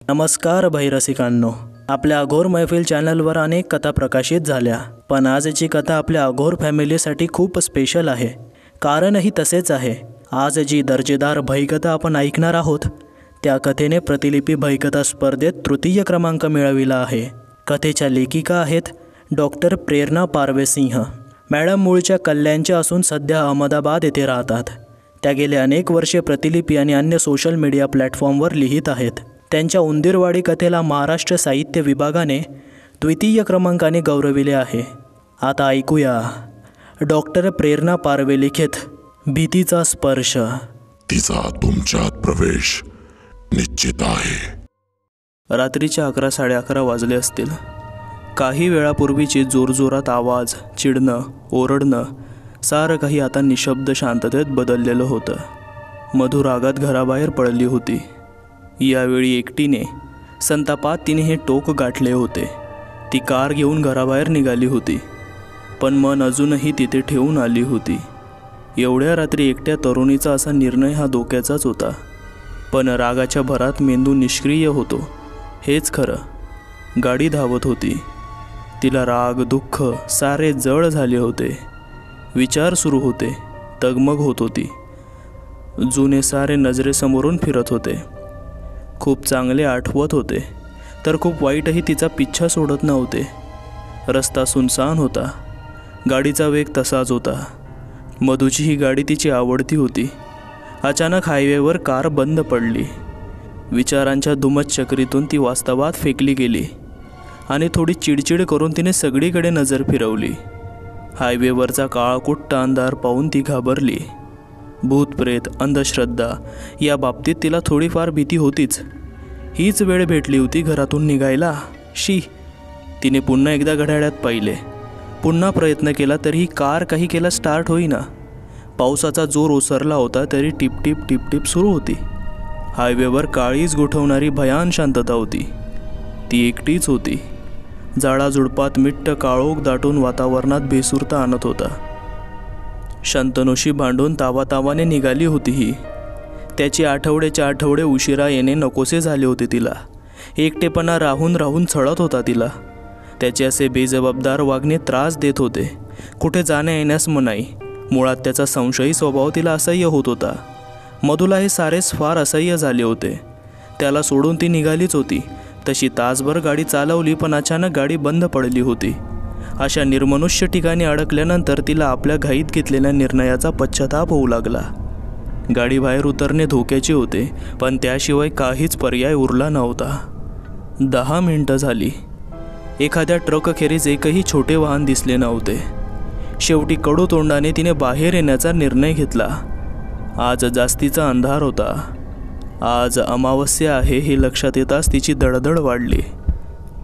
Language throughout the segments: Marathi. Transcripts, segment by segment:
नमस्कार भैरसिकांनो, आपल्या अघोर मैफिल चॅनलवर अनेक कथा प्रकाशित झाल्या, पण आजची कथा आपल्या अघोर फॅमिलीसाठी खूप स्पेशल आहे. कारणही तसेच आहे. आज जी दर्जेदार भयकथा आपण ऐकणार आहोत त्या कथेने प्रतिलिपी भयकथा स्पर्धेत तृतीय क्रमांक मिळविला आहे. कथेच्या लेखिका आहेत डॉक्टर प्रेरणा पारवेसिंह. मॅडम मूळच्या कल्याणच्या असून सध्या अहमदाबाद येथे राहतात. त्या गेले अनेक वर्षे प्रतिलिपी आणि अन्य सोशल मीडिया प्लॅटफॉर्मवर लिहित आहेत. त्यांच्या उंदीरवाडी कथेला महाराष्ट्र साहित्य विभागाने द्वितीय क्रमांकाने गौरविले आहे. आता ऐकूया डॉक्टर प्रेरणा पारवे लिखित भीतीचा स्पर्श. तिचा तुमच्यात प्रवेश निश्चित आहे. रात्रीच्या 11-11:30 वाजले असतील. काही वेळापूर्वीचे जोरजोरात आवाज, चिडणं, ओरडणं सारं काही आता निशब्द शांततेत बदललेलं होतं. मधुर रागात घराबाहेर पडली होती. यावेळी एकटीने संतापात तिने हे टोक गाठले होते. ती कार घेऊन घराबाहेर निघाली होती, पण मन अजूनही तिथे ठेवून आली होती. एवढ्या रात्री एकट्या तरुणीचा असा निर्णय हा धोक्याचाच होता. पण रागाच्या भरात मेंदू निष्क्रिय होतो हेच खरं. गाडी धावत होती. तिला राग, दुःख सारे जड झाले होते. विचार सुरू होते. तगमग होत होती. जुने सारे नजरेसमोरून फिरत होते. खूप चांगले आठवत होते, तर खूप वाईटही तिचा पिच्छा सोडत नव्हते. रस्ता सुनसान होता. गाडीचा वेग तसाच होता. मधूची ही गाडी तिची आवडती होती. अचानक हायवेवर कार बंद पडली. विचारांच्या धुमत चक्रीतून ती वास्तवात फेकली गेली आणि थोडी चिडचिड करून तिने सगळीकडे नजर फिरवली. हायवेवरचा काळाकुट्ट अंधार पाहून ती घाबरली. भूतप्रेत, अंधश्रद्धा या बाबतीत तिला थोडीफार भीती होतीच. हीच वेळ भेटली होती घरातून निघायला. तिने पुन्हा एकदा घड्याळात पाहिले. पुन्हा प्रयत्न केला तरीही कार काही केला स्टार्ट होईना. पावसाचा जोर ओसरला होता तरी टिपटिप टिपटिप सुरू होती. हायवेवर काळीच गोठवणारी भयान शांतता होती. ती एकटीच होती. झाडाझुडपात मिट्ट काळोख दाटून वातावरणात बेसूरता आणत होता. शंतनूशी भांडून तावातावाने निघाली होती ही. त्याची आठवड्याच्या आठवडे उशिरा येणे नकोसे झाले होते तिला. एकटेपणा राहून राहून छळत होता तिला. त्याचे असे बेजबाबदार वागणे त्रास देत होते. कुठे जाण्या येण्यास मनाई. मुळात त्याचा संशयी स्वभाव तिला असह्य होत होता. मधूला हे सारेच फार असह्य झाले होते. त्याला सोडून ती निघालीच होती. तशी तासभर गाडी चालवली, पण अचानक गाडी बंद पडली होती. अशा निर्मनुष्य ठिकाणी अडकल्यानंतर तिला आपल्या घाईत घेतलेल्या निर्णयाचा पश्चाताप होऊ लागला. गाडी बाहेर उतरणे धोक्याचे होते, पण त्याशिवाय काहीच पर्याय उरला नव्हता. 10 मिनिटं झाली. एखाद्या ट्रकखेरीज एकही छोटे वाहन दिसले नव्हते. शेवटी कडू तोंडाने तिने बाहेर येण्याचा निर्णय घेतला. आज जास्तीचा अंधार होता. आज अमावस्या आहे हे लक्षात येताच तिची धडधड वाढली.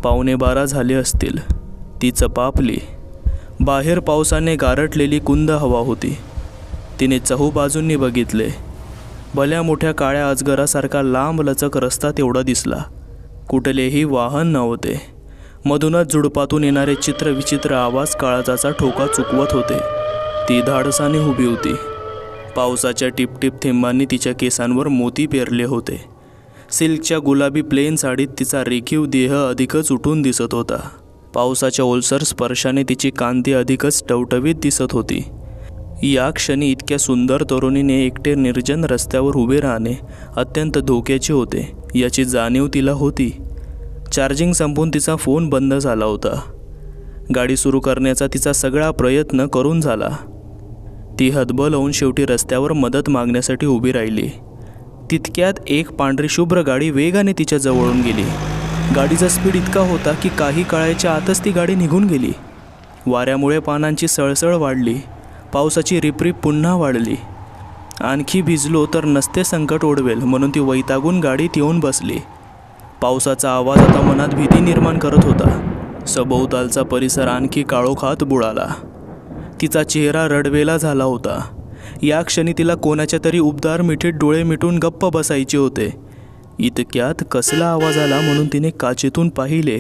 11:15 झाले असतील. ती चपापली. बाहेर पावसाने गारटलेली कुंद हवा होती. तिने चहूबाजूंनी बघितले. भल्या मोठ्या काळ्या अजगरासारखा लांब लचक रस्ता तेवढा दिसला. कुठलेही वाहन नव्हते. मधूनच झुडपातून येणारे चित्रविचित्र आवाज काळजाचा ठोका चुकवत होते. ती धाडसाने उभी होती. पावसाच्या टिपटिप थेंबांनी तिच्या केसांवर मोती पेरले होते. सिल्कच्या गुलाबी प्लेन साडीत तिचा रेखीव देह अधिकच उठून दिसत होता. पावसाच्या ओलसर स्पर्शाने तिची कांती अधिकच टवटवीत दिसत होती. या क्षणी इतक्या सुंदर तरुणीने एकटे निर्जन रस्त्यावर उभे राहणे अत्यंत धोक्याचे होते याची जाणीव तिला होती. चार्जिंग संपून तिचा फोन बंद झाला होता. गाडी सुरू करण्याचा तिचा सगळा प्रयत्न करून झाला. ती हतबल होऊन शेवटी रस्त्यावर मदत मागण्यासाठी उभी राहिली. तितक्यात एक पांढरी शुभ्र गाडी वेगाने तिच्या जवळून गेली. गाडीचा स्पीड इतका होता की काही काळाच्या आतच ती गाडी निघून गेली. वाऱ्यामुळे पानांची सळसळ वाढली. पावसाची रिपरिप पुन्हा वाढली. आणखी भिजलो तर नसते संकट ओढवेल म्हणून ती वैतागून गाडीत येऊन बसली. पावसाचा आवाज आता मनात भीती निर्माण करत होता. सभोवतालचा परिसर आणखी काळोखात बुडाला. तिचा चेहरा रडवेला झाला होता. या क्षणी तिला कोणाच्या तरी उबदार मिठीत डोळे मिटून गप्प बसायचे होते. इतक्यात कसला आवाज आला म्हणून तिने काचेतून पाहिले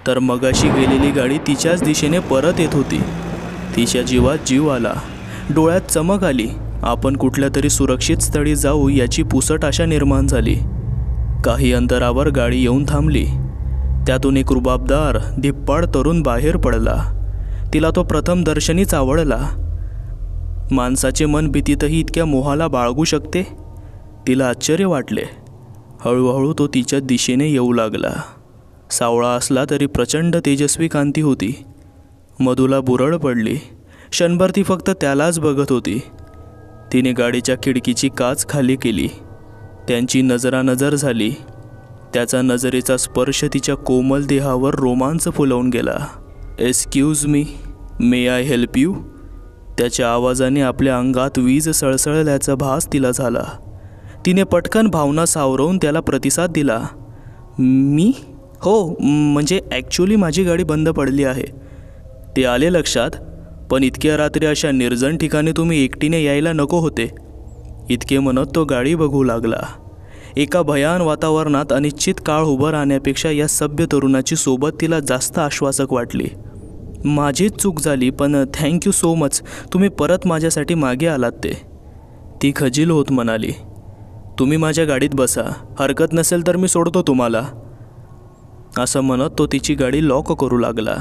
तर मगाशी गेलेली गाडी तिच्याच दिशेने परत येत होती. तिच्या जीवात जीव आला. डोळ्यात चमक आली. आपण कुठल्या तरी सुरक्षित स्थळी जाऊ याची पुसट आशा निर्माण झाली. काही अंतरावर गाडी येऊन थांबली. त्यातून एक रुबाबदार धिप्पाड तरुण बाहेर पडला. तिला तो प्रथम दर्शनीच आवडला. माणसाचे मन भीतीतही इतक्या मोहाला बाळगू शकते? तिला आश्चर्य वाटले. हळूहळू तो तिच्या दिशेने येऊ लागला. सावळा असला तरी प्रचंड तेजस्वी कांती होती. मधूला बुरळ पडली. क्षणभर ती फक्त त्यालाच बघत होती. तिने गाडीच्या खिडकीची काच खाली केली. त्यांची नजरानजर झाली. त्याचा नजरेचा स्पर्श तिच्या कोमल देहावर रोमांच फुलवून गेला. Excuse me, may I help you? त्याच्या आवाजाने आपल्या अंगात वीज सळसळल्याचा भास तिला झाला. तिने पटकन भावना सावरवून त्याला प्रतिसाद दिला. मी? हो, म्हणजे ॲक्च्युली माझी गाडी बंद पडली आहे. ते आले लक्षात, पण इतक्या रात्री अशा निर्जन ठिकाणी तुम्ही एकटीने यायला नको होते. इतके म्हणत तो गाडी बघू लागला. एका भयान वातावरणात अनिश्चित काळ उभं राहण्यापेक्षा या सभ्य तरुणाची सोबत तिला जास्त आश्वासक वाटली. माझीच चूक झाली, पण थँक्यू सो मच, तुम्ही परत माझ्यासाठी मागे आलात ते. ती खजील होत म्हणाली. तुम्ही माझ्या गाडीत बसा, हरकत नसेल तर मी सोडतो तुम्हाला. असं म्हणत तो तिची गाडी लॉक करू लागला.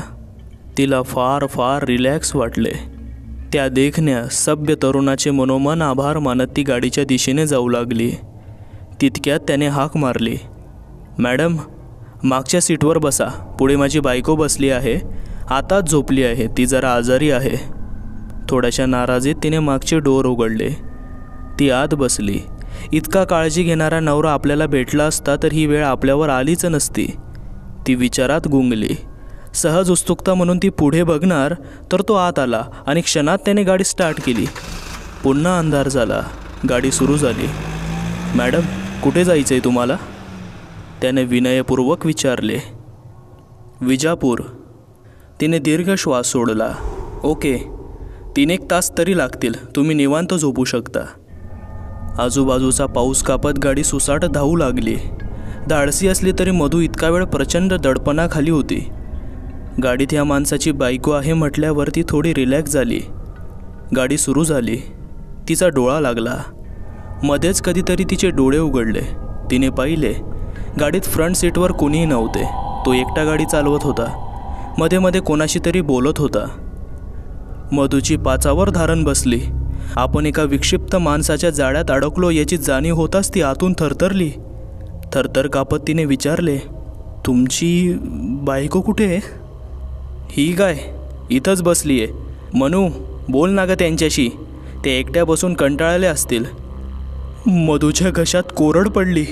तिला फार फार रिलॅक्स वाटले. त्या देखण्या सभ्य तरुणाचे मनोमन आभार मानत ती गाडीच्या दिशेने जाऊ लागली. तितक्यात त्याने हाक मारली. मॅडम, मागच्या सीटवर बसा. पुढे माझी बायको बसली आहे, आताच झोपली आहे. ती जरा आजारी आहे. थोड्याशा नाराजीत तिने मागचे डोर उघडले. ती आत बसली. इतका काळजी घेणारा नवरा आपल्याला भेटला असता तर ही वेळ आपल्यावर आलीच नसती. ती विचारात गुंगली. सहज उत्सुकता म्हणून ती पुढे बघणार तर तो आत आला आणि क्षणात त्याने गाडी स्टार्ट केली. पुन्हा अंधार झाला. गाडी सुरू झाली. मॅडम, कुठे जायचं आहे तुम्हाला? त्याने विनयपूर्वक विचारले. विजापूर. तिने दीर्घ श्वास सोडला. ओके, 3-1 तास तरी लागतील. तुम्ही निवांत झोपू शकता. आजूबाजूचा पाऊस कापत गाडी सुसाट धावू लागली. धाडसी असली तरी मधू इतका वेळ प्रचंड दडपणाखाली होती. गाडीत ह्या माणसाची बायको आहे म्हटल्यावर ती थोडी रिलॅक्स झाली. गाडी सुरू झाली. तिचा डोळा लागला. मध्येच कधीतरी तिचे डोळे उघडले. तिने पाहिले गाडीत फ्रंट सीटवर कोणीही नव्हते. तो एकटा गाडी चालवत होता. मध्ये मध्ये कोणाशी तरी बोलत होता. मधूची पाचावर धारण बसली. आपण एका विक्षिप्त माणसाच्या जाळ्यात अडकलो याची जाणीव होताच ती आतून थरथरली. थरथर कापत तिने विचारले, तुमची बायको कुठे आहे? ही काय, इथंच बसली आहे. मनू, बोल ना ग त्यांच्याशी. ते एकट्या बसून कंटाळले असतील. मधूच्या घशात कोरड पडली.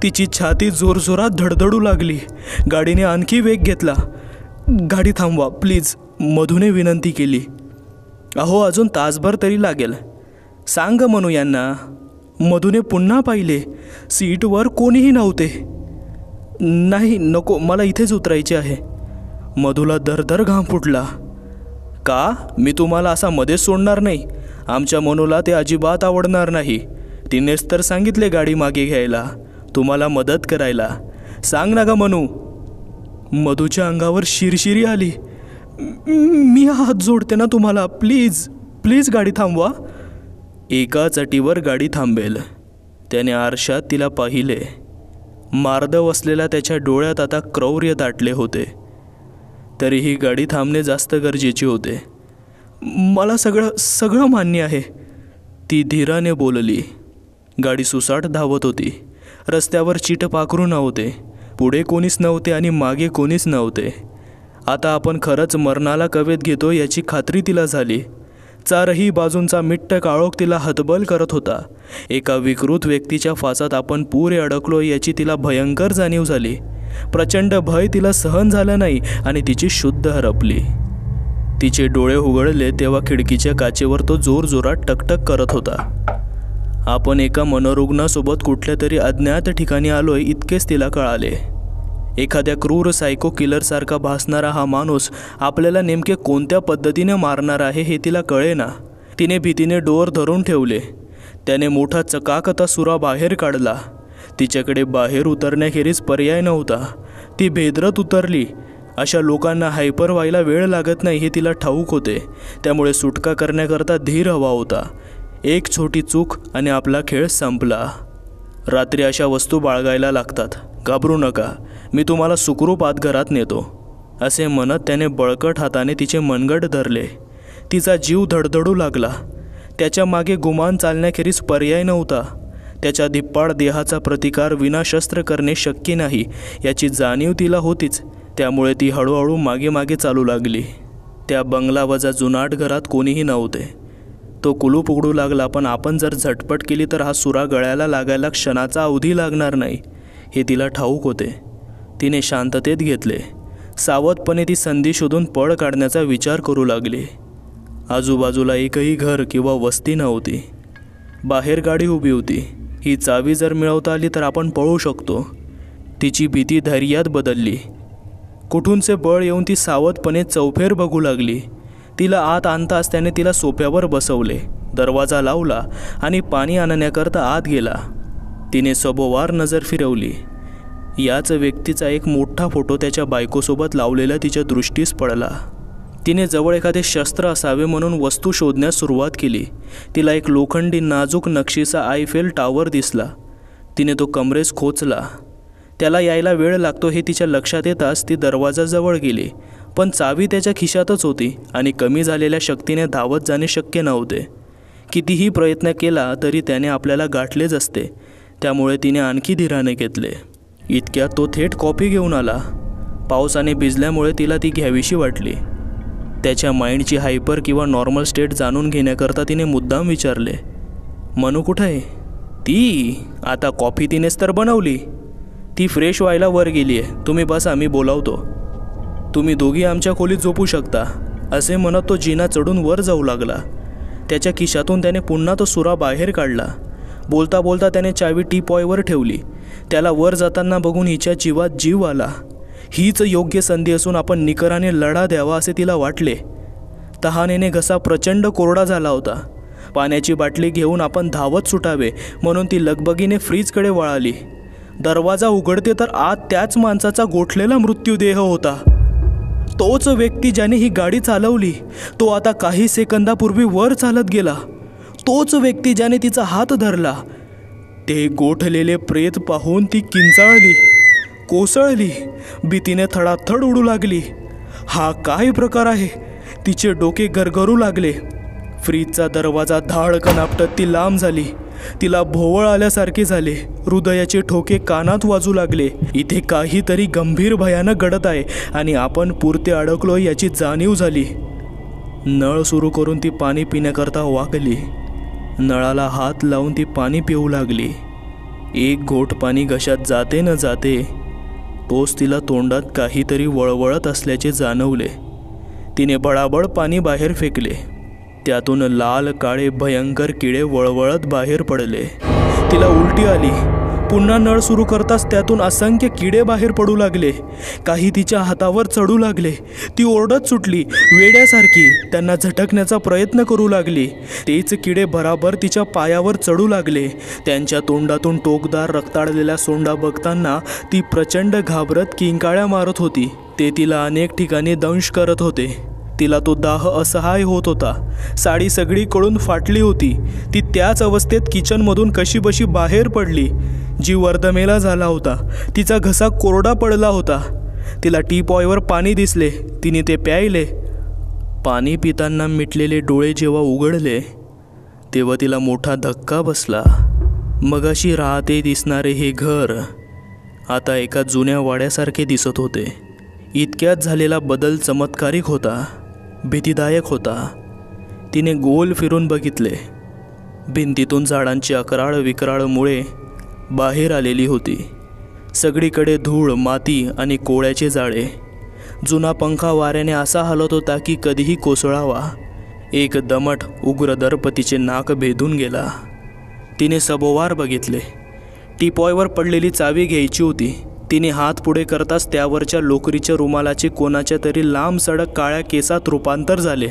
तिची छाती जोरजोरात धडधडू लागली. गाडीने आणखी वेग घेतला. गाडी थांबवा प्लीज, मधूने विनंती केली. अहो, अजून तासभर तरी लागेल. सांग मनू यांना. मधूने पुन्हा पाहिले. सीटवर कोणीही नव्हते. नाही नको, मला इथेच उतरायचे आहे. मधूला दरदर घाम फुटला. का? मी तुम्हाला असा मध्येच सोडणार नाही. आमच्या मनूला ते अजिबात आवडणार नाही. तिनेच तर सांगितले गाडी मागे घ्यायला, तुम्हाला मदत करायला. सांग ना ग मनू. मधूच्या अंगावर शिरशिरी आली. मी हात जोडते ना तुम्हाला, प्लीज प्लीज गाडी थांबवा. एकाच अटीवर गाडी थांबेल. त्याने आरशात तिला पाहिले. मार्दव असलेल्या त्याच्या डोळ्यात आता क्रौर्य दाटले होते. तरीही गाडी थांबणे जास्त गरजेचे होते. मला सगळं मान्य आहे, ती धीराने बोलली. गाडी सुसाट धावत होती. रस्त्यावर चिट पाखरू नव्हते. पुढे कोणीच नव्हते आणि मागे कोणीच नव्हते. आता आपण खरंच मरणाला कवेत घेतो याची खात्री तिला झाली. चारही बाजूंचा मिट्ट काळोख तिला हतबल करत होता. एका विकृत व्यक्तीच्या फासात आपण पुरे अडकलो याची तिला भयंकर जाणीव झाली. प्रचंड भय तिला सहन झालं नाही आणि तिची शुद्ध हरपली. तिचे डोळे उघडले तेव्हा खिडकीच्या काचेवर तो जोरजोरात टकटक करत होता. आपण एका मनोरुग्णासोबत कुठल्या तरी अज्ञात ठिकाणी आलोय इतकेच तिला कळाले. एखाद्या क्रूर सायको किलरसारखा भासणारा हा माणूस आपल्याला नेमके कोणत्या पद्धतीने मारणार आहे हे तिला कळेना. तिने भीतीने डोर धरून ठेवले. त्याने मोठा चकाकता सुरा बाहेर काढला. तिच्याकडे बाहेर उतरण्याखेरीज पर्याय नव्हता. ती भेदरत उतरली. अशा लोकांना हायपर व्हायला वेळ लागत नाही हे तिला ठाऊक होते. त्यामुळे सुटका करण्याकरता धीर हवा होता. एक छोटी चूक आणि आपला खेळ संपला. रात्री अशा वस्तू बाळगायला लागतात. घाबरू नका, मी तुम्हाला सुखरूप आत घरात नेतो. असे म्हणत त्याने बळकट हाताने तिचे मनगट धरले. तिचा जीव धडधडू लागला. त्याच्या मागे गुमान चालण्याखेरीज पर्याय नव्हता. त्याच्या धिप्पाड देहाचा प्रतिकार विना शस्त्र करणे शक्य नाही याची जाणीव तिला होतीच. त्यामुळे ती हळूहळू मागे मागे चालू लागली. त्या बंगलावजा जुनाट घरात कोणीही नव्हते. तो कुलूप उघडू लागला, पण आपण जर झटपट केली तर हा सुरा गळ्याला लागायला क्षणाचा अवधी लागणार नाही हे तिला ठाऊक होते. तिने शांततेत घेतले. सावधपणे ती संधी शोधून पळ काढण्याचा विचार करू लागली. आजूबाजूला एकही घर किंवा वस्ती नव्हती. बाहेर गाडी उभी होती. ही चावी जर मिळवता आली तर आपण पळू शकतो. तिची भीती धैर्यात बदलली. कुठूनचे बळ येऊन ती सावधपणे चौफेर बघू लागली. तिला आत आणताच त्याने तिला सोफ्यावर बसवले. दरवाजा लावला आणि पाणी आणण्याकरता आत गेला. तिने सभोवार नजर फिरवली. याच व्यक्तीचा एक मोठा फोटो त्याच्या बायकोसोबत लावलेला तिच्या दृष्टीस पडला. तिने जवळ एखादे शस्त्र असावे म्हणून वस्तू शोधण्यास सुरुवात केली. तिला एक लोखंडी नाजूक नक्षीचा आयफेल टॉवर दिसला. तिने तो कमरेस खोचला. त्याला यायला वेळ लागतो हे तिच्या लक्षात येताच ती दरवाजाजवळ गेली, पण चावी त्याच्या खिशातच होती आणि कमी झालेल्या शक्तीने धावत जाणे शक्य नव्हते. कितीही प्रयत्न केला तरी त्याने आपल्याला गाठलेच असते. त्यामुळे तिने आणखी धीराने घेतले. इतक्यात तो थेट कॉफी घेऊन आला. पावसाने भिजल्यामुळे तिला ती घ्यावीशी वाटली. त्याच्या माइंडची हायपर किंवा नॉर्मल स्टेट जाणून घेण्याकरता तिने मुद्दाम विचारले, मनू कुठं आहे? ती आता कॉफी तिनेच तर बनवली. ती फ्रेश व्हायला वर गेली आहे. तुम्ही बसा, मी बोलावतो. तुम्ही दोघी आमच्या खोलीत झोपू शकता. असे म्हणत तो जिना चढून वर जाऊ लागला. त्याच्या खिशातून त्याने पुन्हा तो सुरा बाहेर काढला. बोलता बोलता त्याने चावी टीपॉयवर ठेवली. त्याला वर जाताना बघून हिच्या जीवात जीव आला. हीच योग्य संधी असून आपण निकराने लढा द्यावा असे तिला वाटले. तहानेने घसा प्रचंड कोरडा झाला होता. पाण्याची बाटली घेऊन आपण धावत सुटावे म्हणून ती लगबगीने फ्रीजकडे वळाली. दरवाजा उघडते तर आत त्याच माणसाचा गोठलेला मृत्यूदेह होता. तोच व्यक्ती ज्याने ही गाडी चालवली. तो आता काही सेकंदापूर्वी वर चालत गेला. तोच व्यक्ती ज्याने तिचा हात धरला. ते गोठलेले प्रेत पाहून ती किंचाळली, कोसळली, भीतीने थडाथड उडू लागली. हा काय प्रकार आहे? तिचे डोके गरगरू लागले. फ्रीजचा दरवाजा धाडकन आपटत ती लांब झाली. तिला भोवळ आल्यासारखे झाले. हृदयाचे ठोके कानात वाजू लागले. इथे काहीतरी गंभीर भयानक घडत आहे आणि आपण पुरते अडकलो याची जाणीव झाली. नळ सुरू करून ती पाणी पिण्याकरता वाकली. नळाला हात लावून ती पाणी पिऊ लागली. एक घोट पाणी घशात जाते न जाते तोच तिला तोंडात काहीतरी वळवळत असल्याचे जाणवले. तिने बडाबड पाणी बाहेर फेकले. त्यातून लाल काळे भयंकर किडे वळवळत बाहेर पडले. तिला उलटी आली. पुन्हा नळ सुरू करताच त्यातून असंख्य किडे बाहेर पडू लागले. काही तिच्या हातावर चढू लागले. ती ओरडत सुटली वेड्यासारखी. त्यांना झटकण्याचा प्रयत्न करू लागली. तेच किडे बराबर तिच्या पायावर चढू लागले. त्यांच्या तोंडातून टोकदार रक्ताळलेला सोंडा बघताना ती प्रचंड घाबरत किंकाळ्या मारत होती. ते तिला अनेक ठिकाणी दंश करत होते. तिला तो दाह असहाय होत होता. साडी सगळीकडून फाटली होती. ती त्याच अवस्थेत किचनमधून कशीबशी बाहेर पडली. जीव वर्दमेला झाला होता. तिचा घसा कोरडा पडला होता. तिला टीपॉयवर पाणी दिसले. तिने ते प्यायले. पाणी पिताना मिटलेले डोळे जेव्हा उघडले तेव्हा तिला मोठा धक्का बसला. मगाशी राहते दिसणारे हे घर आता एका जुन्या वाड्यासारखे दिसत होते. इतक्यात झालेला बदल चमत्कारिक होता, भीतीदायक होता. तिने गोल फिरून बघितले. भिंतीतून झाडांची अकराळ विकराळ मुळे बाहेर आलेली होती. सगळीकडे धूळ, माती आणि कोळ्याचे जाळे. जुना पंखा वाऱ्याने असा हलत होता की कधीही कोसळावा. एक दमट उग्र दर्प तिचे नाक भेदून गेला. तिने सभोवार बघितले. टीपॉयवर पडलेली चावी घ्यायची होती. तिने हात पुढे करताच त्यावरच्या लोकरीच्या रुमालाचे कोणाच्या तरी लांब सडक काळ्या केसात रूपांतर झाले.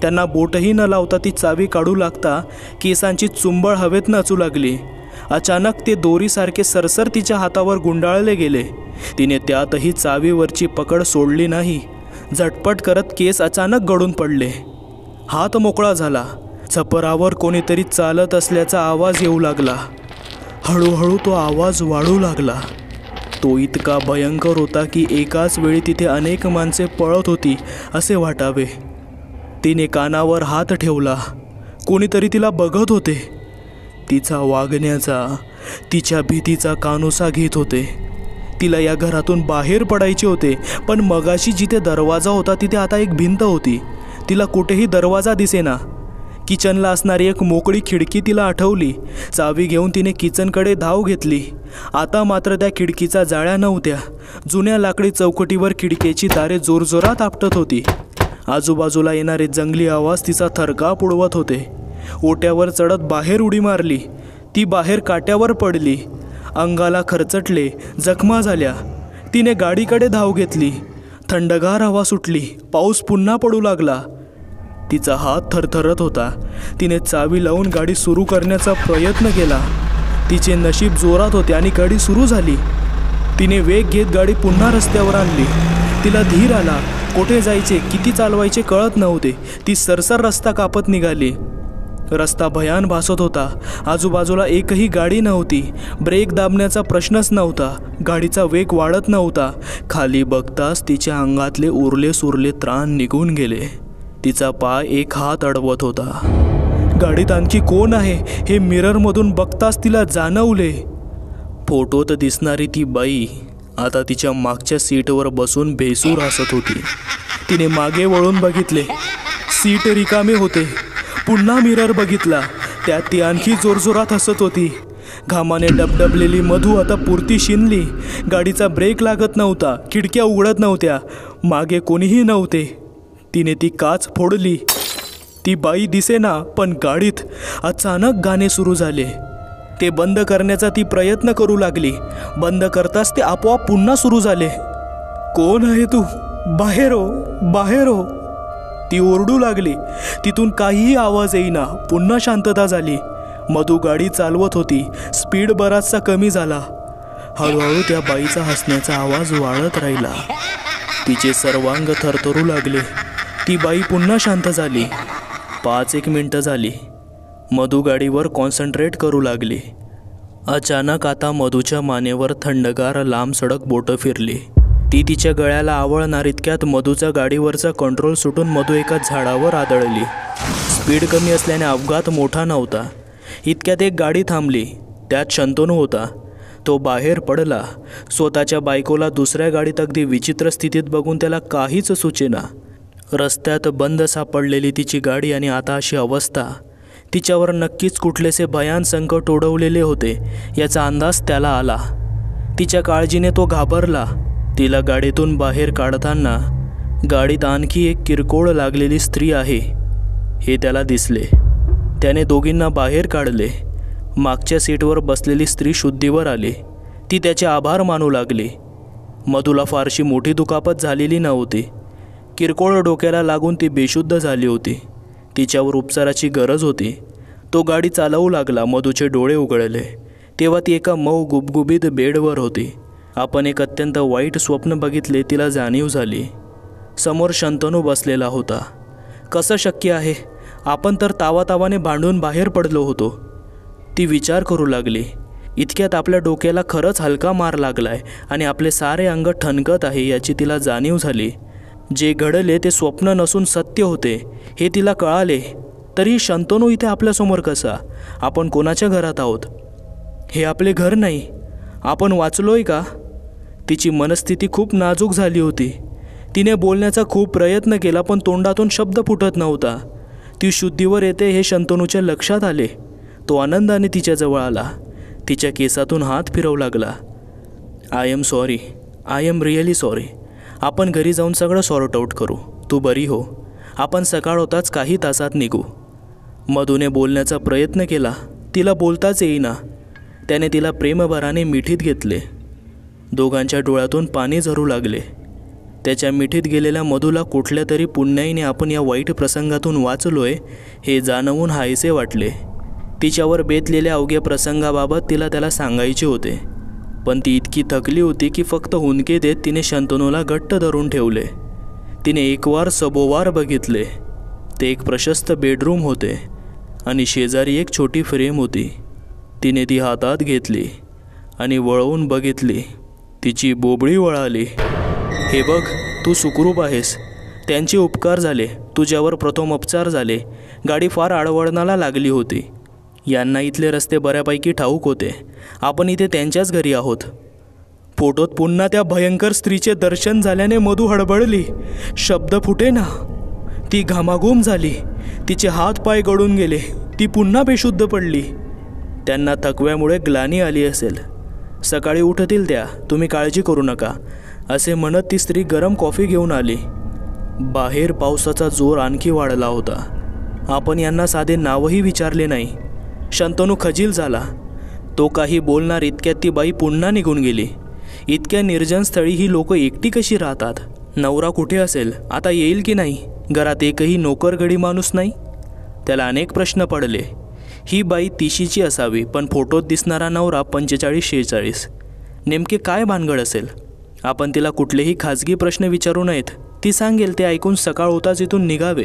त्यांना बोटही न लावता ती चावी काढू लागता केसांची चुंबळ हवेत नाचू लागली. अचानक ते दोरीसारखे सरसर तिच्या हातावर गुंडाळले गेले. तिने त्यातही चावीवरची पकड सोडली नाही. झटपट करत केस अचानक गळून पडले. हात मोकळा झाला. छपरावर कोणीतरी चालत असल्याचा आवाज येऊ लागला. हळूहळू तो आवाज वाढू लागला. तो इतका भयंकर होता की एकाच वेळी तिथे अनेक माणसे पळत होती असे वाटावे. तिने कानावर हात ठेवला. कोणीतरी तिला बघत होते. तिचा वागण्याचा, तिच्या भीतीचा कानोसा घेत होते. तिला या घरातून बाहेर पडायचे होते, पण मगाशी जिथे दरवाजा होता तिथे आता एक भिंत होती. तिला कुठेही दरवाजा दिसेना. किचनला असणारी एक मोकळी खिडकी तिला आठवली. चावी घेऊन तिने किचनकडे धाव घेतली. आता मात्र त्या खिडकीचा जाळ्या नव्हत्या. जुन्या लाकडी चौकटीवर खिडकीची तारे जोरजोरात आपटत होती. आजूबाजूला येणारे जंगली आवाज तिचा थरकाप उडवत होते. ओट्यावर चढत बाहेर उडी मारली. ती बाहेर काट्यावर पडली. अंगाला खरचटले, जखमा झाल्या. तिने गाडीकडे धाव घेतली. थंडगार हवा सुटली. पाऊस पुन्हा पडू लागला. तिचा हात थरथरत होता. तिने चावी लावून गाडी सुरू करण्याचा प्रयत्न केला. तिचे नशीब जोरात होते आणि गाडी सुरू झाली. तिने वेग घेत गाडी पुन्हा रस्त्यावर आणली. तिला धीर आला. कुठे जायचे, किती चालवायचे कळत नव्हते. ती सरसर रस्ता कापत निघाली. रस्ता भयान भासत होता. आजूबाजूला एकही गाडी नव्हती. ब्रेक दाबण्याचा प्रश्नच नव्हता. गाडीचा वेग वाढत नव्हता. खाली बघताच तिच्या अंगातले उरले सुरले त्राण निघून गेले. तिचा पाय एक हात अडवत होता. गाडीत आणखी कोण आहे हे मिररमधून बघताच तिला जाणवले. फोटोत दिसणारी ती बाई आता तिच्या मागच्या सीटवर बसून बेसूर हसत होती. तिने मागे वळून बघितले. सीट रिकामे होते. पुन्हा मिरर बघितला. त्यात ती आणखी जोरजोरात हसत होती. घामाने डबडबलेली मधू आता पुरती शिनली. गाडीचा ब्रेक लागत नव्हता. खिडक्या उघडत नव्हत्या. मागे कोणीही नव्हते. तिने ती काच फोडली. ती बाई दिसेना, पण गाडीत अचानक गाणे सुरू झाले. ते बंद करण्याचा ती प्रयत्न करू लागली. बंद करताच ते आपोआप पुन्हा सुरू झाले. कोण आहे तू? बाहेर हो, बाहेर हो, ती ओरडू लागली. तिथून काहीही आवाज येईना. पुन्हा शांतता झाली. मधू गाडी चालवत होती. स्पीड बराचसा कमी झाला. हळूहळू त्या बाईचा हसण्याचा आवाज वाढत राहिला. तिचे सर्वांग थरथरू लागले. ती बाई पुन्हा शांत झाली. 5-1 मिनिटं झाली. मधू गाडीवर कॉन्सन्ट्रेट करू लागली. अचानक आता मधूच्या मानेवर थंडगार लांब सडक बोटं फिरली. ती तिच्या गळ्याला आवळणार इतक्यात मधूचा गाडीवरचा कंट्रोल सुटून मधू एका झाडावर आदळली. स्पीड कमी असल्याने अपघात मोठा नव्हता. इतक्यात एक गाडी थांबली. त्यात शंतनू होता. तो बाहेर पडला. स्वतःच्या बायकोला दुसऱ्या गाडीत अगदी विचित्र स्थितीत बघून त्याला काहीच सुचेना. रस्त्यात बंद सापडलेली तिची गाडी आणि आता अशी अवस्था. तिच्यावर नक्कीच कुठलेसे भयान संकट ओढवलेले होते याचा अंदाज त्याला आला. तिच्या काळजीने तो घाबरला. तिला गाडीतून बाहेर काढताना गाडीत आणखी एक किरकोळ लागलेली स्त्री आहे हे त्याला दिसले. त्याने दोघींना बाहेर काढले. मागच्या सीटवर बसलेली स्त्री शुद्धीवर आली. ती त्याचे आभार मानू लागली. मधूला फारशी मोठी दुखापत झालेली नव्हती. किरकोळ डोक्याला लागून ती बेशुद्ध झाली होती. तिच्यावर उपचाराची गरज होती. तो गाडी चालवू लागला. मधूचे डोळे उघडले तेव्हा ती एका मऊ गुबगुबीत बेडवर होती. आपण एक अत्यंत वाईट स्वप्न बघितले तिला जाणीव झाली. समोर शंतनू बसलेला होता. कसं शक्य आहे? आपण तर तावातावाने भांडून बाहेर पडलो होतो. ती विचार करू लागली. इतक्यात आपल्या डोक्याला खरंच हलका मार लागलाय आणि आपले सारे अंग ठणकत आहे याची तिला जाणीव झाली. जे घडले ते स्वप्न नसून सत्य होते हे तिला कळाले. तरी शंतनू इथे आपल्यासमोर कसा? आपण कोणाच्या घरात आहोत? हे आपले घर नाही. आपण वाचलोय का? तिची मनस्थिती खूप नाजूक झाली होती. तिने बोलण्याचा खूप प्रयत्न केला पण तोंडातून शब्द फुटत नव्हता. ती शुद्धीवर येते हे शंतनूच्या लक्षात आले. तो आनंदाने तिच्याजवळ आला. तिच्या केसातून हात फिरवू लागला. I am sorry. I am really sorry. आपण घरी जाऊन सगळं सॉर्ट आऊट करू. तू बरी हो. आपण सकाळ होताच काही तासात निघू. मधूने बोलण्याचा प्रयत्न केला. तिला बोलताच येईना. त्याने तिला प्रेमभराने मिठीत घेतले. दोघांच्या डोळ्यातून पाणी झरू लागले. त्याच्या मिठीत गेलेल्या मधूला कुठल्या तरी पुण्याईने आपण या वाईट प्रसंगातून वाचलोय हे जाणवून हायसे वाटले. तिच्यावर बेतलेल्या अवघ्या प्रसंगाबाबत तिला त्याला सांगायचे होते, पण ती इतकी थकली होती की फक्त हुंदके देत तिने शंतनूला घट्ट धरून ठेवले. तिने एकवार सभोवार बघितले. ते एक प्रशस्त बेडरूम होते आणि शेजारी एक छोटी फ्रेम होती. तिने ती हातात घेतली आणि वळवून बघितली. तिची बोबडी वळाली. हे बघ, तू सुखरूप आहेस. त्यांचे उपकार झाले. तुझ्यावर प्रथमोपचार झाले. गाडी फार आडवळणाला लागली होती. यांना इथले रस्ते बऱ्यापैकी ठाऊक होते. आपण इथे त्यांच्याच घरी आहोत. फोटोत पुन्हा त्या भयंकर स्त्रीचे दर्शन झाल्याने मधू हडबडली. शब्द फुटेना. ती घामाघूम झाली. तिचे हात पाय गळून गेले. ती पुन्हा बेशुद्ध पडली. त्यांना थकव्यामुळे ग्लानी आली असेल. सकाळी उठतील त्या, तुम्ही काळजी करू नका, असे म्हणत ती स्त्री गरम कॉफी घेऊन आली. बाहेर पावसाचा जोर आणखी वाढला होता. आपण यांना साधे नावही विचारले नाही. शंतनू खजील झाला. तो काही बोलणार इतक्यात ती बाई पुन्हा निघून गेली. इतक्या निर्जन स्थळी ही लोक एकटी कशी राहतात? नवरा कुठे असेल? आता येईल की नाही? घरात एकही नोकरगडी माणूस नाही? त्याला अनेक प्रश्न पडले. ही बाई 30ची असावी, पण फोटोत दिसणारा नवरा 45-46. नेमके काय भानगड असेल? आपण तिला कुठलेही खाजगी प्रश्न विचारू नयेत. ती सांगेल ते ऐकून सकाळ होताच इथून निघावे,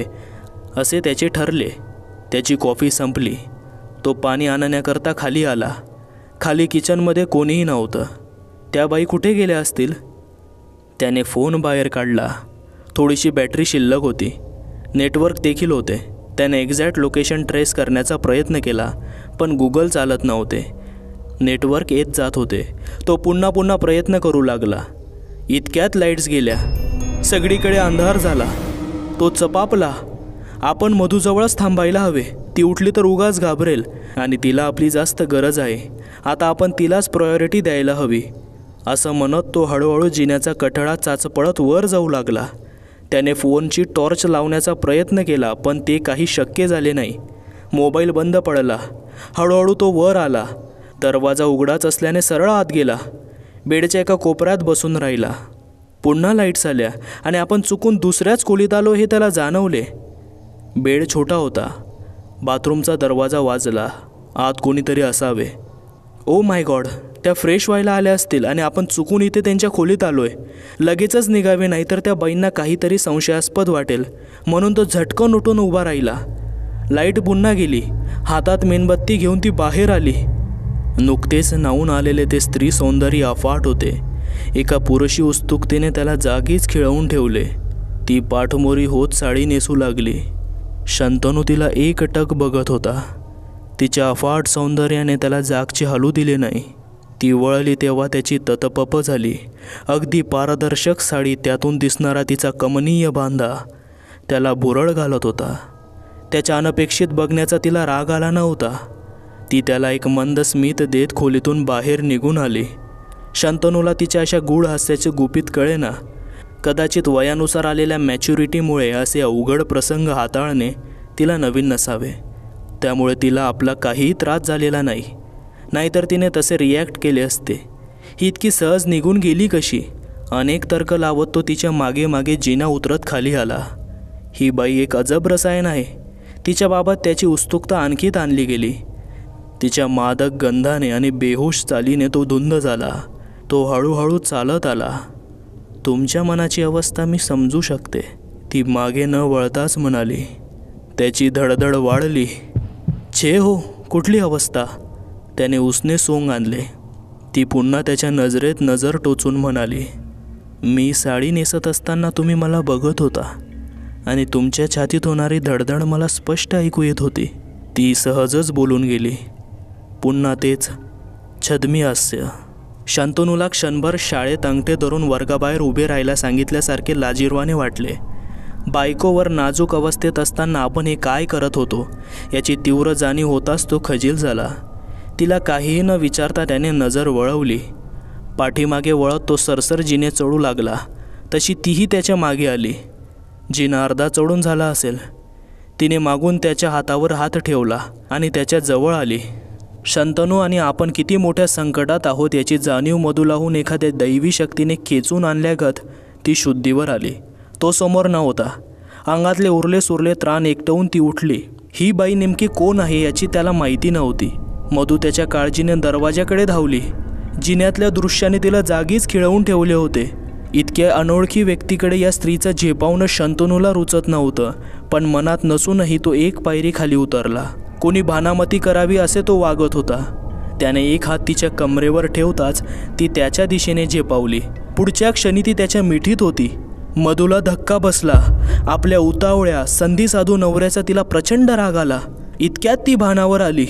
असे त्याचे ठरले. त्याची कॉफी संपली. तो पाणी आणण्याकरता खाली आला. खाली किचनमध्ये कोणीही नव्हतं. त्या बाई कुठे गेल्या असतील? त्याने फोन बाहेर काढला. थोडीशी बॅटरी शिल्लक होती. नेटवर्क देखील होते. त्याने एक्झॅक्ट लोकेशन ट्रेस करण्याचा प्रयत्न केला, पण गुगल चालत नव्हते. नेटवर्क येत जात होते. तो पुन्हा पुन्हा प्रयत्न करू लागला. इतक्यात लाईट्स गेल्या. सगळीकडे अंधार झाला. तो चपापला. आपण मधूजवळच थांबायला हवे. ती उठली तर उगाच घाबरेल आणि तिला आपली जास्त गरज आहे. आता आपण तिलाच प्रायोरिटी द्यायला हवी, असं म्हणत तो हळूहळू जिन्याचा कठडा चाचपळत वर जाऊ लागला. त्याने फोनची टॉर्च लावण्याचा प्रयत्न केला, पण ते काही शक्य झाले नाही. मोबाईल बंद पडला. हळूहळू तो वर आला. दरवाजा उघडाच असल्याने सरळ आत गेला. बेडच्या एका कोपऱ्यात बसून राहिला. पुन्हा लाईट्स आल्या आणि आपण चुकून दुसऱ्याच खोलीत आलो हे त्याला जाणवले. बेड छोटा होता. बाथरूमचा दरवाजा वाजला. आत कोणीतरी असावे. ओ माय गॉड, त्या फ्रेश व्हायला आल्या असतील आणि आपण चुकून इथे त्यांच्या खोलीत आलोय. लगेचच निघावे, नाही तर त्या बाईंना काहीतरी संशयास्पद वाटेल. म्हणून तो झटकन उठून उभा राहिला. लाईट पुन्हा गेली. हातात मेणबत्ती घेऊन ती बाहेर आली. नुकतेच नाहून आलेले ते स्त्री सौंदर्य अफाट होते. एका पुरुषी उत्सुकतेने त्याला जागीच खिळवून ठेवले. ती पाठमोरी होत साडी नेसू लागली. शंतनू तिला एकटक बघत होता. तिच्या अफाट सौंदर्याने त्याला जागचे हलू दिले नाही. ती वळली तेव्हा त्याची ततपप झाली. अगदी पारदर्शक साडी, त्यातून दिसणारा तिचा कमनीय बांधा त्याला भुरळ घालत होता. त्याच्या अनपेक्षित बघण्याचा तिला राग आला नव्हता. ती त्याला एक मंद स्मित देत खोलीतून बाहेर निघून आली. शंतनूला तिच्या अशा गूढ हास्याचे गुपित कळेना. कदाचित वयानुसार आलेल्या मॅच्युरिटीमुळे असे अवघड प्रसंग हाताळणे तिला नवीन नसावे. त्यामुळे तिला आपला काहीही त्रास झालेला नाही. नाहीतर तिने तसे रिॲक्ट केले असते. ही इतकी सहज निघून गेली कशी? अनेक तर्क लावत तो तिच्या मागे मागे जिना उतरत खाली आला. ही बाई एक अजब रसायन आहे. तिच्याबाबत त्याची उत्सुकता आणखी ताणली गेली. तिच्या मादक गंधाने आणि बेहोश चालीने तो धुंद झाला. तो हळूहळू चालत आला. तुमच्या मनाची अवस्था मी समजू शकते, ती मागे न वळताच म्हणाली. त्याची धडधड वाढली. छे हो, कुठली अवस्था? त्याने उसने सोंग आणले. ती पुन्हा त्याच्या नजरेत नजर टोचून म्हणाली, मी साडी नेसत असताना तुम्ही मला बघत होता आणि तुमच्या छातीत होणारी धडधड मला स्पष्ट ऐकू येत होती. ती सहजच बोलून गेली. पुन्हा तेच छद्मी हास्य. शंतनूला क्षणभर शाळेत अंगठे धरून वर्गाबाहेर उभे राहायला सांगितल्यासारखे लाजिरवाणे वाटले. बायकोवर नाजूक अवस्थेत असताना आपण हे काय करत होतो याची तीव्र जाणीव होताच तो खजील झाला. तिला काहीही न विचारता त्याने नजर वळवली. पाठीमागे वळत तो सरसर जिने चढू लागला. तशी तीही त्याच्या मागे आली. जिना अर्धा चढून झाला असेल. तिने मागून त्याच्या हातावर हात ठेवला आणि त्याच्या जवळ आली. शंतनू आणि आपण किती मोठ्या संकटात आहोत याची जाणीव मधूलाहून एखाद्या दैवी शक्तीने खेचून आणल्यागत ती शुद्धीवर आली. तो समोर नव्हता. अंगातले उरले सुरले त्राण एकटवून ती उठली. ही बाई नेमकी कोण आहे याची त्याला माहिती नव्हती. मधू त्याच्या काळजीने दरवाजाकडे धावली. जिन्यातल्या दृश्याने तिला जागीच खिळवून ठेवले होते. इतक्या अनोळखी व्यक्तीकडे या स्त्रीचं झेपावणं शंतनूला रुचत नव्हतं, पण मनात नसूनही तो एक पायरी खाली उतरला. कोणी भानामती करावी असे तो वागत होता. त्याने एक हात तिच्या कमरेवर ठेवताच ती त्याच्या दिशेने झेपावली. पुढच्या क्षणी ती त्याच्या मिठीत होती. मधूला धक्का बसला. आपल्या उतावळ्या संधी साधू नवऱ्याचा तिला प्रचंड राग आला. इतक्यात ती भानावर आली.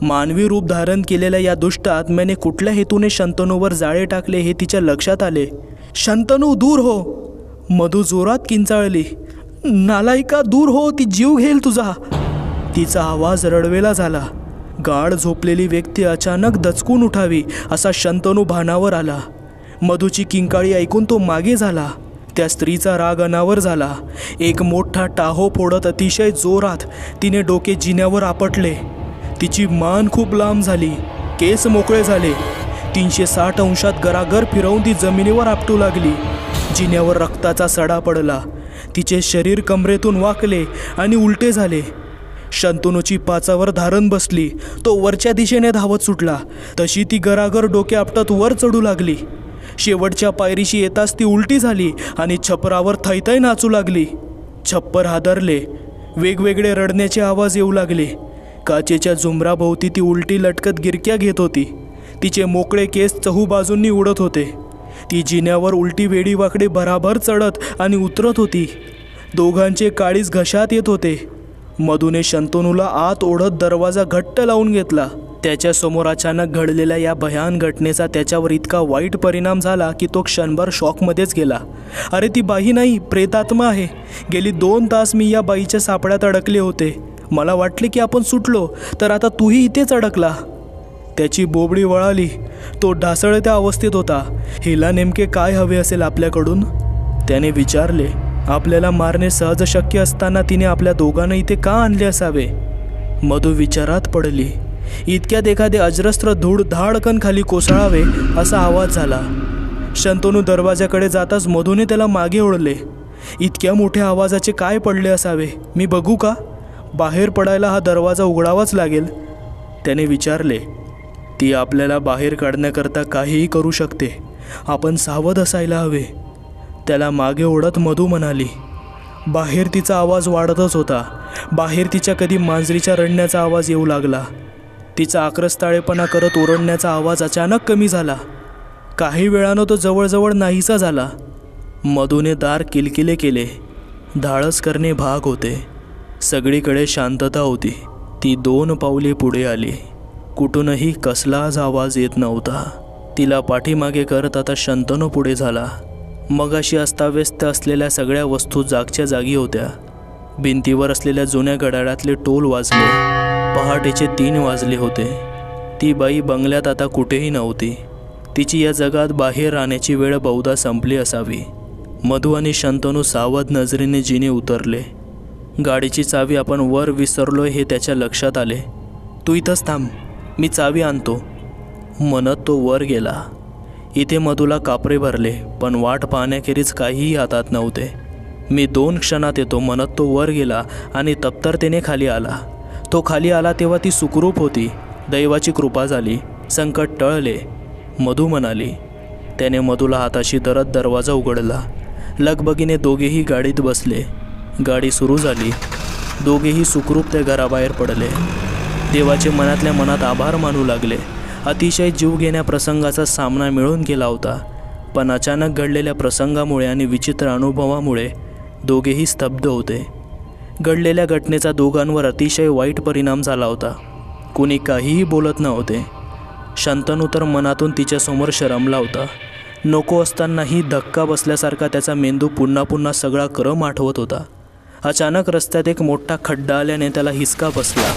मानवी रूप धारण केलेल्या या दुष्ट आत्म्याने कुठल्या हेतूने शंतनूवर जाळे टाकले हे तिच्या लक्षात आले. शंतनू, दूर हो. मधू जोरात किंचाळली. नालायका, दूर हो, ती जीव घेईल तुझा. तिचा आवाज रडवेला झाला. गाढ झोपलेली व्यक्ती अचानक दचकून उठावी असा शंतनू भानावर आला. मधूची किंकाळी ऐकून तो मागे झाला. त्या स्त्रीचा राग अनावर झाला. एक मोठा टाहो फोडत अतिशय जोरात तिने डोके जिन्यावर आपटले. तिची मान खूप लांब झाली. केस मोकळे झाले. 360 अंशात गरागर फिरवून ती जमिनीवर आपटू लागली. जिन्यावर रक्ताचा सडा पडला. तिचे शरीर कमरेतून वाकले आणि उलटे झाले. शंतनूची पाचावर धारण बसली. तो वरच्या दिशेने धावत सुटला. तशी ती गरागर डोके आपटत वर चढू लागली. शेवटच्या पायरीशी येताच ती उलटी झाली आणि छपरावर थैथै नाचू लागली. छप्पर हादरले. वेगवेगळे रडण्याचे आवाज येऊ लागले. काचेच्या झुंबराभोवती ती उलटी लटकत गिरक्या घेत होती. तिचे मोकळे केस चहूबाजूंनी उडत होते. ती जिन्यावर उलटी वेडी वाकडे भराभर चढत आणि उतरत होती. दोघांचे काळीज घशात येत होते. मधूने शंतनूला आत ओढत दरवाजा घट्ट लावून घेतला. त्याच्यासमोर अचानक घडलेल्या या भयान घटनेचा त्याच्यावर इतका वाईट परिणाम झाला की तो क्षणभर शॉकमध्येच गेला. अरे, ती बाई नाही, प्रेतात्मा आहे. गेली 2 तास मी या बाईच्या सापड्यात अडकले होते. मला वाटले की आपण सुटलो, तर आता तूही इथेच अडकला. त्याची बोबडी वळाली. तो ढासळत्या अवस्थेत होता. हिला नेमके काय हवे असेल आपल्याकडून, त्याने विचारले. आपल्याला मारणे सहज शक्य असताना तिने आपल्या दोघांना इथे का आणले असावे? मधू विचारात पडली. इतक्यात एखादे अजस्त्र धूळ धाडकन खाली कोसळावे असा आवाज झाला. शंतनू दरवाजाकडे जाताच मधूने त्याला मागे ओढले. इतक्या मोठ्या आवाजाचे काय पडले असावे? मी बघू का? बाहेर पडायला हा दरवाजा उघडावाच लागेल, त्याने विचारले. ती आपल्याला बाहेर काढण्याकरता काहीही करू शकते. आपण सावध असायला हवे, त्याला मागे ओढत मधू म्हणाली. बाहेर तिचा आवाज वाढतच होता. बाहेर तिच्या कधी मांजरीच्या रडण्याचा आवाज येऊ लागला. तिचा आक्रस्ताळेपणा करत ओरडण्याचा आवाज अचानक कमी झाला. काही वेळानं तो जवळजवळ नाहीसा झाला. मधूने दार किलकिले केले. धाडस करणे भाग होते. सगळीकडे शांतता होती. ती 2 पावले पुढे आली. कुठूनही कसलाच आवाज येत नव्हता. तिला पाठीमागे करत आता शंतनू पुढे झाला. मगाशी अस्ताव्यस्त असलेल्या सगळ्या वस्तू जागच्या जागी होत्या. भिंतीवर असलेल्या जुन्या घड्याळातले टोल वाजले. पहाटेचे 3 वाजले होते. ती बाई बंगल्यात आता कुठेही नव्हती. तिची या जगात बाहेर राहण्याची वेळ बहुधा संपली असावी. मधू आणि शंतनू सावध नजरेने जिने उतरले. गाडीची चावी आपण वर विसरलोय हे त्याच्या लक्षात आले. तू इथंच थांब, मी चावी आणतो, म्हणत तो वर गेला. इथे मधूला कापरे भरले, पण वाट पाहण्याखेरीज काहीही हातात नव्हते. मी 2 क्षणात येतो, म्हणत तो वर गेला आणि तप्तरतेने खाली आला. तो खाली आला तेव्हा ती सुखरूप होती. दैवाची कृपा झाली. संकट टळले, मधू म्हणाली. त्याने मधूला हाताशी धरत दरवाजा उघडला. लगबगीने दोघेही गाडीत बसले. गाडी सुरू झाली. दोघेही सुखरूप त्या घराबाहेर पडले. देवाचे मनातल्या मनात आभार मानू लागले. अतिशय जीवघेण्या प्रसंगाचा सामना मिळून गेला होता, पण अचानक घडलेल्या प्रसंगामुळे आणि विचित्र अनुभवामुळे दोघेही स्तब्ध होते. घडलेल्या घटनेचा दोघांवर अतिशय वाईट परिणाम झाला होता. कुणी काहीही बोलत नव्हते. शंतनू तर मनातून तिच्यासमोर शरमला होता. नको असतानाही धक्का बसल्यासारखा त्याचा मेंदू पुन्हा पुन्हा सगळा क्रम आठवत होता. अचानक रस्त्यात एक मोठा खड्डा आल्याने त्याला हिसका बसला.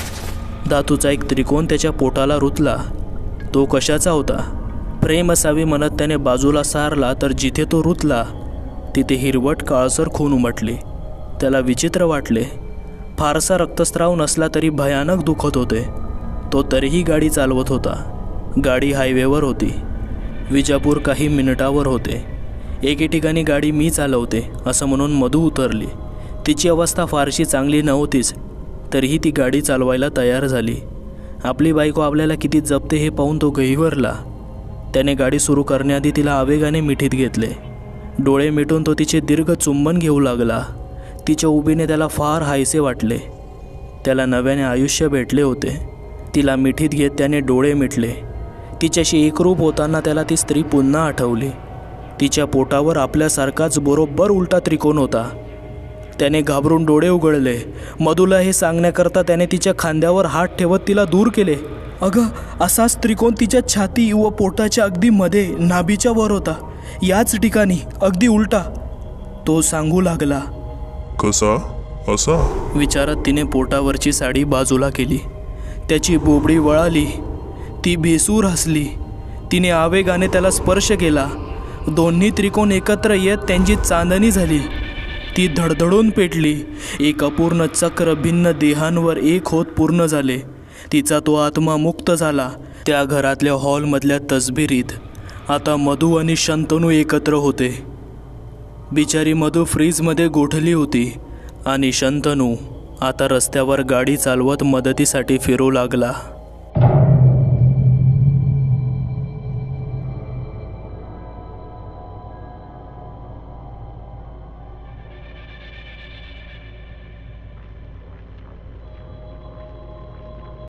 धातूचा एक त्रिकोण त्याच्या पोटाला रुतला. तो कशाचा होता? प्रेम असावी म्हणत त्याने बाजूला सारला, तर जिथे तो रुतला तिथे हिरवट काळसर खून उमटली. त्याला विचित्र वाटले. फारसा रक्तस्राव नसला तरी भयानक दुखत होते. तो तरीही गाडी चालवत होता. गाडी हायवेवर होती. विजापूर काही मिनिटावर होते. एके ठिकाणी गाडी मी चालवते असं म्हणून मधू उतरली. तिची अवस्था फारशी चांगली नव्हतीच, तरीही ती गाडी चालवायला तयार झाली. आपली बायको आपल्याला किती जपते हे पाहून तो गहिवरला. त्याने गाडी सुरू करण्याआधी तिला आवेगाने मिठीत घेतले. डोळे मिटून तो तिचे दीर्घ चुंबन घेऊ लागला. तिच्या उभीने त्याला फार हायसे वाटले. त्याला नव्याने आयुष्य भेटले होते. तिला मिठीत घेत त्याने डोळे मिटले. तिच्याशी एकरूप होताना त्याला ती स्त्री पुन्हा आठवली. तिच्या पोटावर आपल्यासारखाच बरोबर उलटा त्रिकोण होता. त्याने घाबरून डोळे उघडले. मधूला हे सांगण्याकरता त्याने तिच्या खांद्यावर हात ठेवत तिला दूर केले. अगं, असाच त्रिकोण तिच्या छाती व पोटाच्या अगदी मध्ये नाभीच्या वर होता, याच ठिकाणी अगदी उलटा. तो सांगू लागला. कसा असा? विचारत तिने पोटावरची साडी बाजूला केली. त्याची बोबडी वळाली. ती भेसूर हसली. तिने आवेगाने त्याला स्पर्श केला. दोन्ही त्रिकोण एकत्र येत त्यांची चांदणी झाली. ती धडधडून पेटली. एक अपूर्ण चक्र भिन्न देहांवर एक होत पूर्ण झाले. तिचा तो आत्मा मुक्त झाला. त्या घरातल्या हॉलमधल्या तसबिरीत आता मधू आणि शंतनू एकत्र होते. बिचारी मधू फ्रीजमध्ये गोठली होती आणि शंतनू आता रस्त्यावर गाडी चालवत मदतीसाठी फिरू लागला.